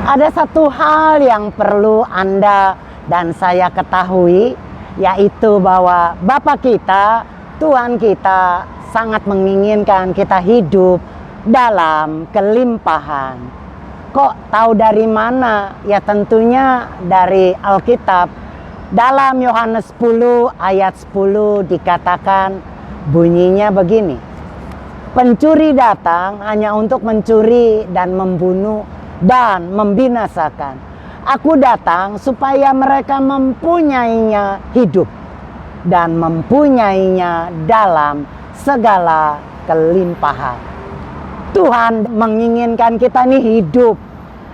Ada satu hal yang perlu Anda dan saya ketahui, yaitu bahwa Bapa kita, Tuhan kita sangat menginginkan kita hidup dalam kelimpahan. Kok tahu dari mana? Ya tentunya dari Alkitab. Dalam Yohanes 10 ayat 10 dikatakan bunyinya begini. Pencuri datang hanya untuk mencuri dan membunuh dan membinasakan. Aku datang supaya mereka mempunyainya hidup dan mempunyainya dalam segala kelimpahan. Tuhan menginginkan kita ini hidup.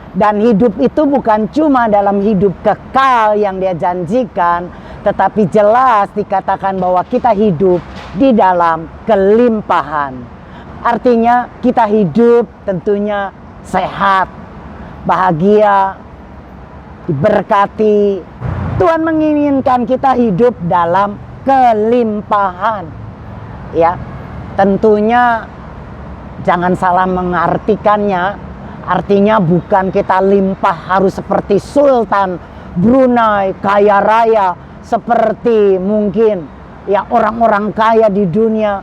Dan hidup itu bukan cuma dalam hidup kekal yang Dia janjikan, tetapi jelas dikatakan bahwa kita hidup di dalam kelimpahan. Artinya kita hidup tentunya sehat, bahagia, diberkati. Tuhan menginginkan kita hidup dalam kelimpahan. Ya, tentunya jangan salah mengartikannya. Artinya bukan kita limpah harus seperti Sultan Brunei, kaya raya, seperti mungkin ya orang-orang kaya di dunia,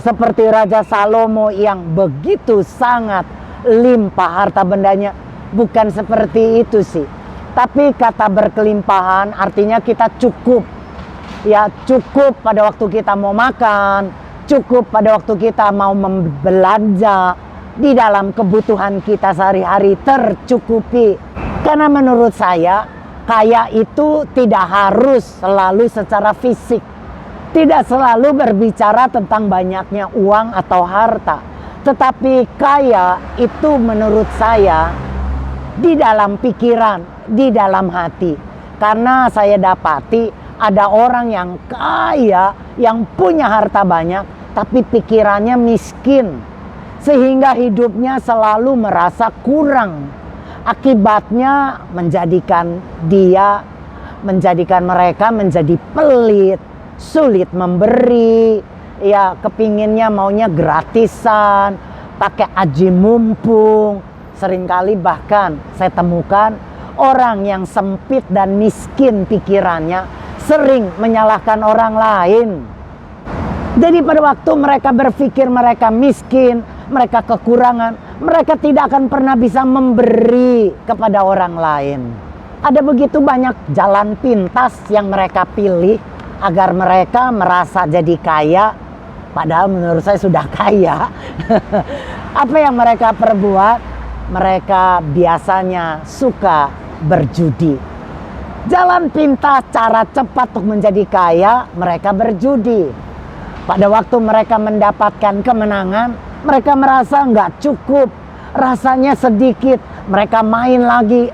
seperti Raja Salomo yang begitu sangat limpah harta bendanya. Bukan seperti itu sih. Tapi kata berkelimpahan artinya kita cukup. Ya, cukup pada waktu kita mau makan, cukup pada waktu kita mau membelanja. Di dalam kebutuhan kita sehari-hari tercukupi. Karena menurut saya, kaya itu tidak harus selalu secara fisik. Tidak selalu berbicara tentang banyaknya uang atau harta. Tetapi kaya itu menurut saya di dalam pikiran, di dalam hati. Karena saya dapati ada orang yang kaya, yang punya harta banyak, tapi pikirannya miskin. Sehingga hidupnya selalu merasa kurang. Akibatnya menjadikan mereka menjadi pelit, sulit memberi. Ya, kepinginnya maunya gratisan, pakai aji mumpung. Seringkali bahkan saya temukan orang yang sempit dan miskin pikirannya sering menyalahkan orang lain. Jadi pada waktu mereka berpikir mereka miskin, mereka kekurangan, mereka tidak akan pernah bisa memberi kepada orang lain. Ada begitu banyak jalan pintas yang mereka pilih agar mereka merasa jadi kaya, padahal menurut saya sudah kaya. Apa yang mereka perbuat? Mereka biasanya suka berjudi. Jalan pintas, cara cepat untuk menjadi kaya, mereka berjudi. Pada waktu mereka mendapatkan kemenangan, mereka merasa nggak cukup, rasanya sedikit. Mereka main lagi,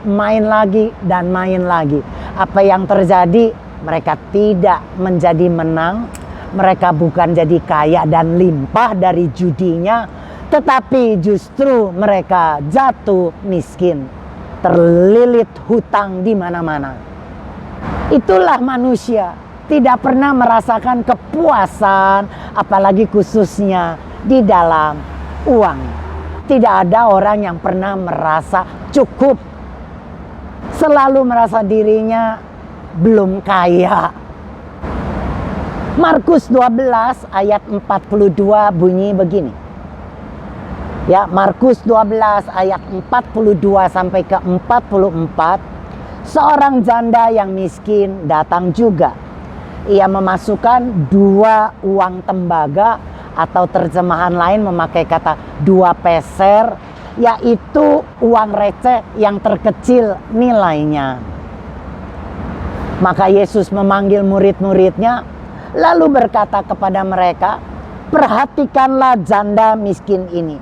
dan main lagi. Apa yang terjadi? Mereka tidak menjadi menang. Mereka bukan jadi kaya dan limpah dari judinya, tetapi justru mereka jatuh miskin, terlilit hutang di mana-mana. Itulah manusia. Tidak pernah merasakan kepuasan, apalagi khususnya di dalam uang. Tidak ada orang yang pernah merasa cukup. Selalu merasa dirinya belum kaya. Markus 12 ayat 42 bunyi begini. Ya, Markus 12 ayat 42 sampai ke 44. Seorang janda yang miskin datang juga. Ia memasukkan 2 uang tembaga, atau terjemahan lain memakai kata 2 peser, yaitu uang receh yang terkecil nilainya. Maka Yesus memanggil murid-muridnya, lalu berkata kepada mereka, perhatikanlah janda miskin ini.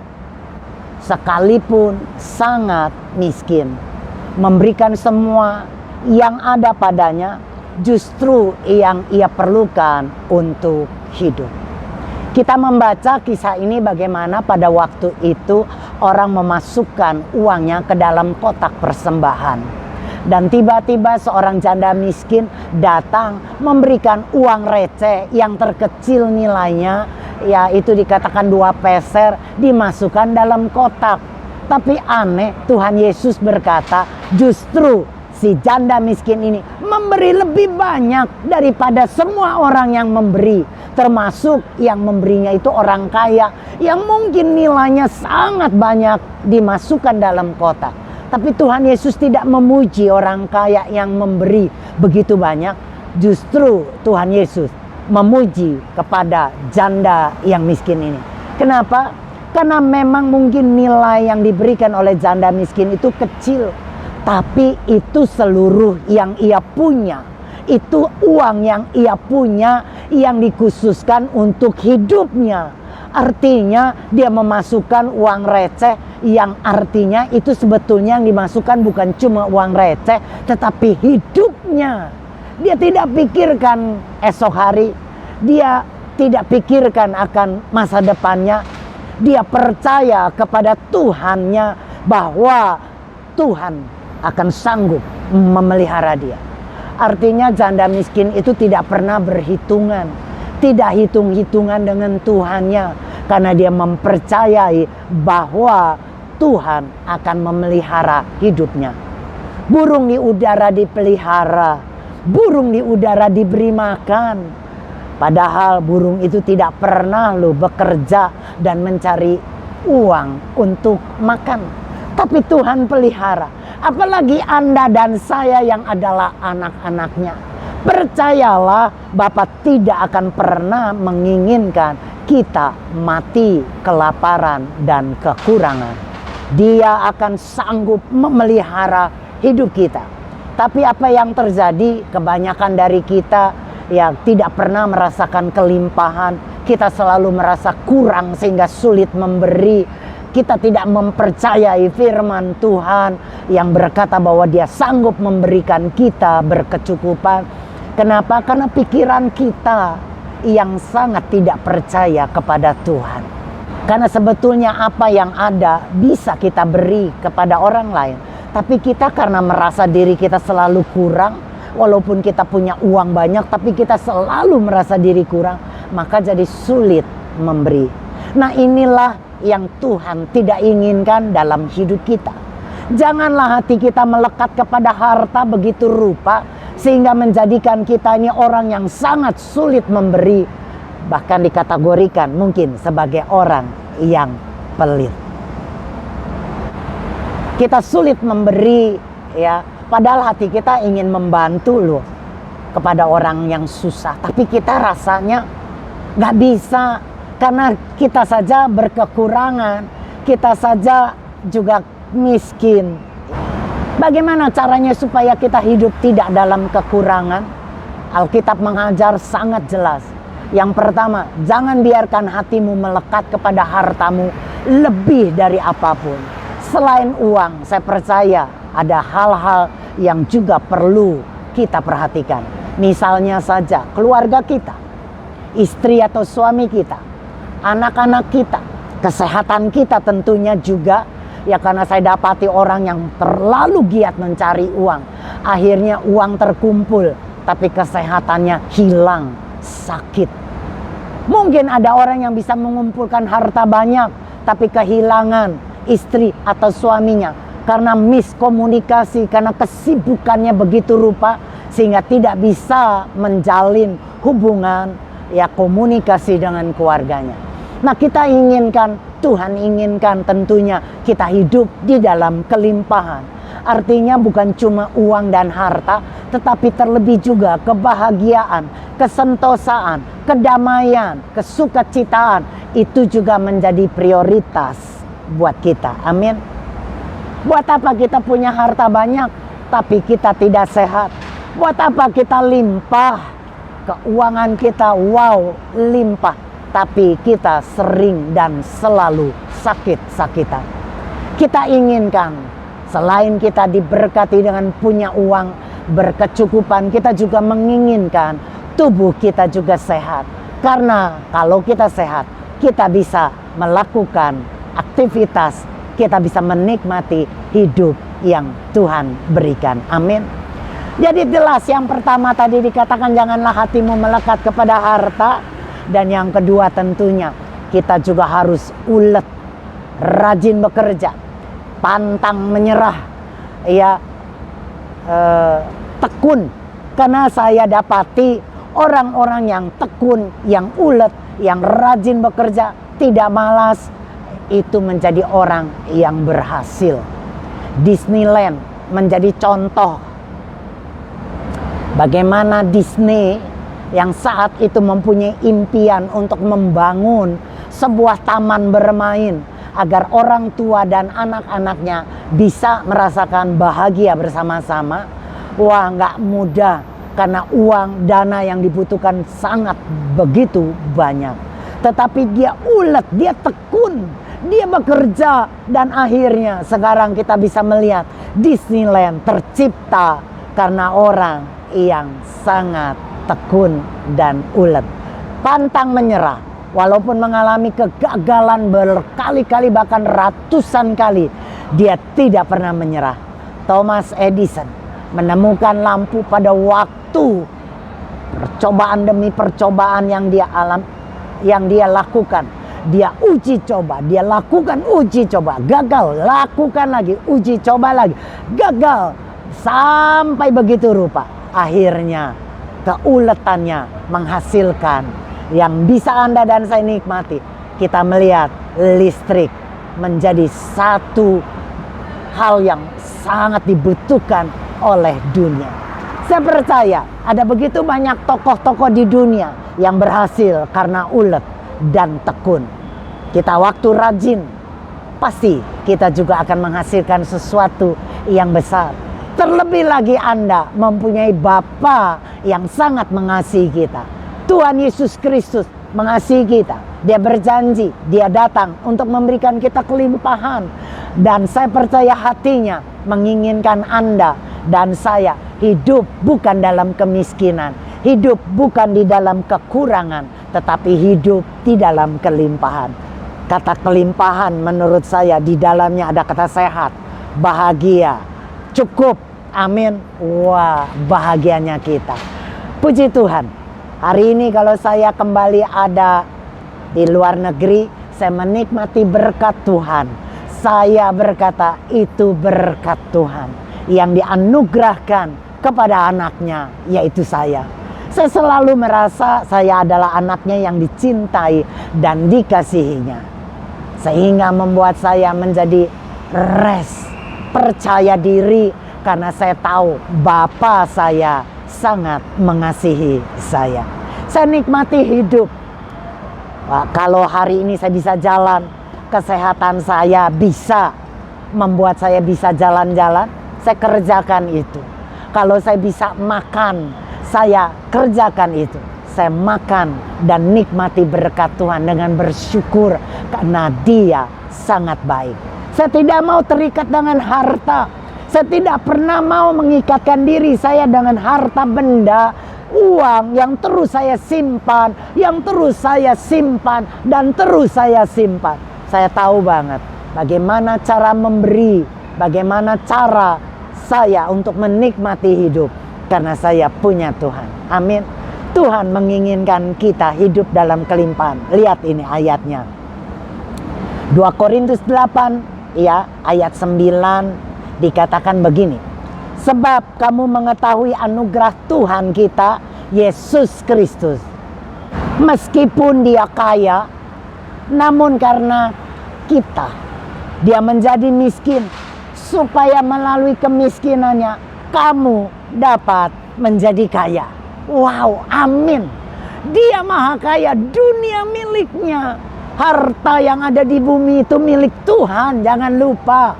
Sekalipun sangat miskin, memberikan semua yang ada padanya, justru yang ia perlukan untuk hidup. Kita membaca kisah ini bagaimana pada waktu itu orang memasukkan uangnya ke dalam kotak persembahan. Dan tiba-tiba seorang janda miskin datang memberikan uang receh yang terkecil nilainya, yaitu dikatakan 2 peser, dimasukkan dalam kotak. Tapi aneh, Tuhan Yesus berkata, justru si janda miskin ini memberi lebih banyak daripada semua orang yang memberi. Termasuk yang memberinya itu orang kaya yang mungkin nilainya sangat banyak dimasukkan dalam kotak. Tapi Tuhan Yesus tidak memuji orang kaya yang memberi begitu banyak. Justru Tuhan Yesus memuji kepada janda yang miskin ini. Kenapa? Karena memang mungkin nilai yang diberikan oleh janda miskin itu kecil. Tapi itu seluruh yang ia punya. Itu uang yang ia punya yang dikhususkan untuk hidupnya. Artinya dia memasukkan uang receh yang artinya itu sebetulnya yang dimasukkan bukan cuma uang receh tetapi hidupnya. Dia tidak pikirkan esok hari. Dia tidak pikirkan akan masa depannya. Dia percaya kepada Tuhannya bahwa Tuhan akan sanggup memelihara dia. Artinya janda miskin itu tidak pernah berhitungan, tidak hitung-hitungan dengan Tuhannya, karena dia mempercayai bahwa Tuhan akan memelihara hidupnya. Burung di udara dipelihara, burung di udara diberi makan. Padahal burung itu tidak pernah bekerja dan mencari uang untuk makan. Tapi Tuhan pelihara. Apalagi Anda dan saya yang adalah anak-anaknya. Percayalah, Bapa tidak akan pernah menginginkan kita mati kelaparan dan kekurangan. Dia akan sanggup memelihara hidup kita. Tapi apa yang terjadi? Kebanyakan dari kita yang tidak pernah merasakan kelimpahan. Kita selalu merasa kurang sehingga sulit memberi. Kita tidak mempercayai firman Tuhan yang berkata bahwa Dia sanggup memberikan kita berkecukupan. Kenapa? Karena pikiran kita yang sangat tidak percaya kepada Tuhan. Karena sebetulnya apa yang ada bisa kita beri kepada orang lain. Tapi kita karena merasa diri kita selalu kurang, walaupun kita punya uang banyak, tapi kita selalu merasa diri kurang, maka jadi sulit memberi. Nah, inilah yang Tuhan tidak inginkan dalam hidup kita. Janganlah hati kita melekat kepada harta begitu rupa sehingga menjadikan kita ini orang yang sangat sulit memberi, bahkan dikategorikan mungkin sebagai orang yang pelit. Kita sulit memberi, ya, padahal hati kita ingin membantu kepada orang yang susah, tapi kita rasanya nggak bisa. Karena kita saja berkekurangan, kita saja juga miskin. Bagaimana caranya supaya kita hidup tidak dalam kekurangan? Alkitab mengajar sangat jelas. Yang pertama, jangan biarkan hatimu melekat kepada hartamu lebih dari apapun. Selain uang, saya percaya ada hal-hal yang juga perlu kita perhatikan. Misalnya saja keluarga kita, istri atau suami kita, anak-anak kita, kesehatan kita tentunya juga. Ya, karena saya dapati orang yang terlalu giat mencari uang, akhirnya uang terkumpul tapi kesehatannya hilang, sakit. Mungkin ada orang yang bisa mengumpulkan harta banyak tapi kehilangan istri atau suaminya karena miskomunikasi, karena kesibukannya begitu rupa sehingga tidak bisa menjalin hubungan, ya, komunikasi dengan keluarganya. Nah, kita inginkan, Tuhan inginkan tentunya kita hidup di dalam kelimpahan. Artinya bukan cuma uang dan harta, tetapi terlebih juga kebahagiaan, kesentosaan, kedamaian, kesukacitaan. Itu juga menjadi prioritas buat kita. Amin. Buat apa kita punya harta banyak, tapi kita tidak sehat? Buat apa kita limpah? Keuangan kita, wow, limpah. Tapi kita sering dan selalu sakit-sakitan. Kita inginkan selain kita diberkati dengan punya uang, berkecukupan, kita juga menginginkan tubuh kita juga sehat. Karena kalau kita sehat, kita bisa melakukan aktivitas, kita bisa menikmati hidup yang Tuhan berikan. Amin. Jadi jelas yang pertama tadi dikatakan janganlah hatimu melekat kepada harta. Dan yang kedua tentunya kita juga harus ulet, rajin bekerja. pantang menyerah, ya, tekun. Karena saya dapati orang-orang yang tekun, yang ulet, yang rajin bekerja, tidak malas, itu menjadi orang yang berhasil. Disneyland menjadi contoh bagaimana Disney yang saat itu mempunyai impian untuk membangun sebuah taman bermain agar orang tua dan anak-anaknya bisa merasakan bahagia bersama-sama. Wah, nggak mudah karena uang, dana yang dibutuhkan sangat begitu banyak. Tetapi dia ulet, dia tekun, dia bekerja, dan akhirnya sekarang kita bisa melihat Disneyland tercipta karena orang yang sangat tekun dan ulet. Pantang menyerah, walaupun mengalami kegagalan berkali-kali bahkan ratusan kali, dia tidak pernah menyerah. Thomas Edison menemukan lampu pada waktu percobaan demi percobaan yang dia lakukan. Dia uji coba, dia lakukan uji coba, gagal, lakukan lagi, uji coba lagi, gagal, sampai begitu rupa. Akhirnya keuletannya menghasilkan yang bisa Anda dan saya nikmati. Kita melihat listrik menjadi satu hal yang sangat dibutuhkan oleh dunia. Saya percaya ada begitu banyak tokoh-tokoh di dunia yang berhasil karena ulet dan tekun. Kita waktu rajin, pasti kita juga akan menghasilkan sesuatu yang besar. Terlebih lagi Anda mempunyai Bapa yang sangat mengasihi kita. Tuhan Yesus Kristus mengasihi kita. Dia berjanji, dia datang untuk memberikan kita kelimpahan. Dan saya percaya hatinya menginginkan Anda dan saya hidup bukan dalam kemiskinan, hidup bukan di dalam kekurangan, tetapi hidup di dalam kelimpahan. Kata kelimpahan menurut saya di dalamnya ada kata sehat, bahagia, cukup, amin. Wah, bahagianya kita. Puji Tuhan. Hari ini kalau saya kembali ada di luar negeri, saya menikmati berkat Tuhan. Saya berkata itu berkat Tuhan yang dianugerahkan kepada anaknya, yaitu saya. Saya selalu merasa saya adalah anaknya yang dicintai dan dikasihinya. Sehingga membuat saya menjadi percaya diri karena saya tahu Bapa saya sangat mengasihi saya. Saya nikmati hidup. Wah, kalau hari ini saya bisa jalan, kesehatan saya bisa membuat saya bisa jalan-jalan, saya kerjakan itu. Kalau saya bisa makan, saya kerjakan itu. Saya makan dan nikmati berkat Tuhan dengan bersyukur karena Dia sangat baik. Saya tidak mau terikat dengan harta. Saya tidak pernah mau mengikatkan diri saya dengan harta benda, uang yang terus saya simpan, yang terus saya simpan, dan terus saya simpan. Saya tahu banget bagaimana cara memberi, bagaimana cara saya untuk menikmati hidup. Karena saya punya Tuhan. Amin. Tuhan menginginkan kita hidup dalam kelimpahan. Lihat ini ayatnya. 2 Korintus 8 ya, ayat 9 dikatakan begini. Sebab kamu mengetahui anugerah Tuhan kita Yesus Kristus. Meskipun dia kaya, namun karena kita dia menjadi miskin, supaya melalui kemiskinannya kamu dapat menjadi kaya. Wow, amin. Dia maha kaya, dunia miliknya. Harta yang ada di bumi itu milik Tuhan, jangan lupa.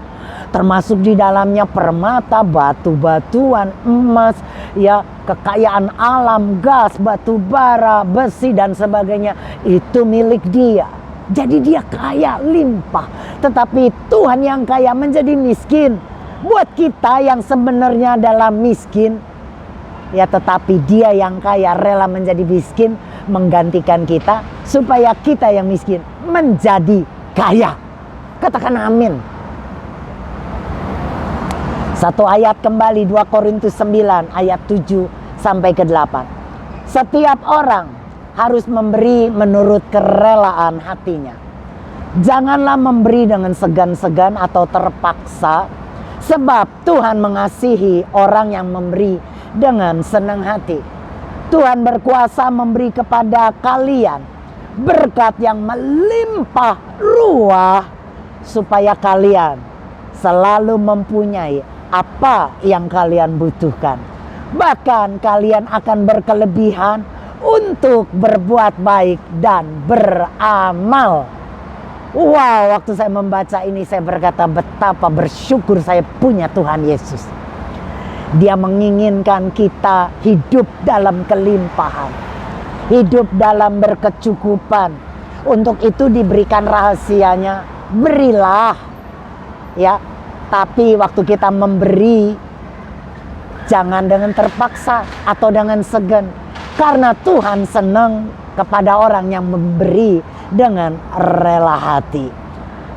Termasuk di dalamnya permata, batu-batuan, emas, ya, kekayaan alam, gas, batu bara, besi dan sebagainya. Itu milik dia. Jadi dia kaya, limpah. Tetapi Tuhan yang kaya menjadi miskin. Buat kita yang sebenarnya adalah miskin, ya, tetapi dia yang kaya rela menjadi miskin, menggantikan kita, supaya kita yang miskin menjadi kaya. Katakan amin. Satu ayat kembali, 2 Korintus 9 ayat 7 sampai ke 8. Setiap orang harus memberi menurut kerelaan hatinya. Janganlah memberi dengan segan-segan atau terpaksa, sebab Tuhan mengasihi orang yang memberi dengan senang hati. Tuhan berkuasa memberi kepada kalian berkat yang melimpah ruah, supaya kalian selalu mempunyai apa yang kalian butuhkan. Bahkan kalian akan berkelebihan untuk berbuat baik dan beramal. Wow, waktu saya membaca ini saya berkata betapa bersyukur saya punya Tuhan Yesus. Dia menginginkan kita hidup dalam kelimpahan, hidup dalam berkecukupan. Untuk itu diberikan rahasianya, berilah. Ya, tapi waktu kita memberi, jangan dengan terpaksa atau dengan segan. Karena Tuhan senang kepada orang yang memberi dengan rela hati.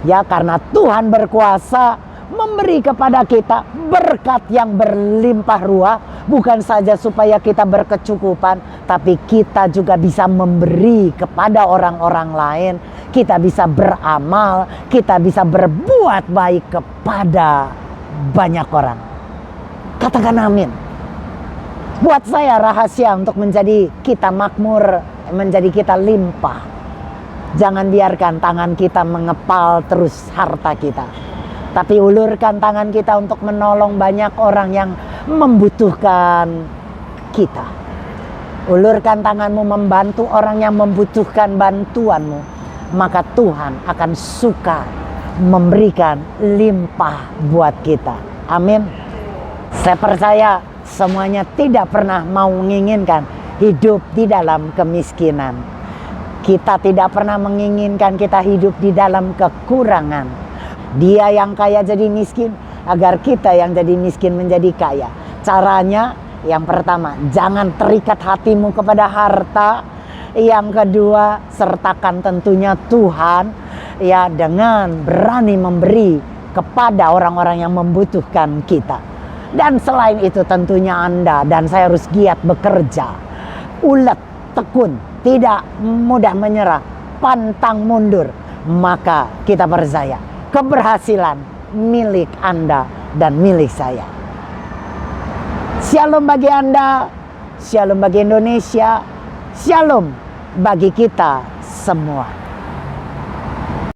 Ya, karena Tuhan berkuasa memberi kepada kita berkat yang berlimpah ruah, bukan saja supaya kita berkecukupan, tapi kita juga bisa memberi kepada orang-orang lain. Kita bisa beramal, kita bisa berbuat baik kepada banyak orang. Katakan amin. Buat saya rahasia untuk menjadi kita makmur, menjadi kita limpah. Jangan biarkan tangan kita mengepal terus harta kita, tapi ulurkan tangan kita untuk menolong banyak orang yang membutuhkan kita. Ulurkan tanganmu membantu orang yang membutuhkan bantuanmu, maka Tuhan akan suka memberikan limpah buat kita. Amin. Saya percaya semuanya tidak pernah mau menginginkan hidup di dalam kemiskinan. Kita tidak pernah menginginkan kita hidup di dalam kekurangan. Dia yang kaya jadi miskin, agar kita yang jadi miskin menjadi kaya. Caranya yang pertama, jangan terikat hatimu kepada harta. Yang kedua, sertakan tentunya Tuhan, ya, dengan berani memberi kepada orang-orang yang membutuhkan kita. Dan selain itu tentunya Anda dan saya harus giat bekerja, ulet, tekun, tidak mudah menyerah, pantang mundur. Maka kita percaya keberhasilan milik Anda dan milik saya. Shalom bagi Anda, shalom bagi Indonesia, shalom bagi kita semua.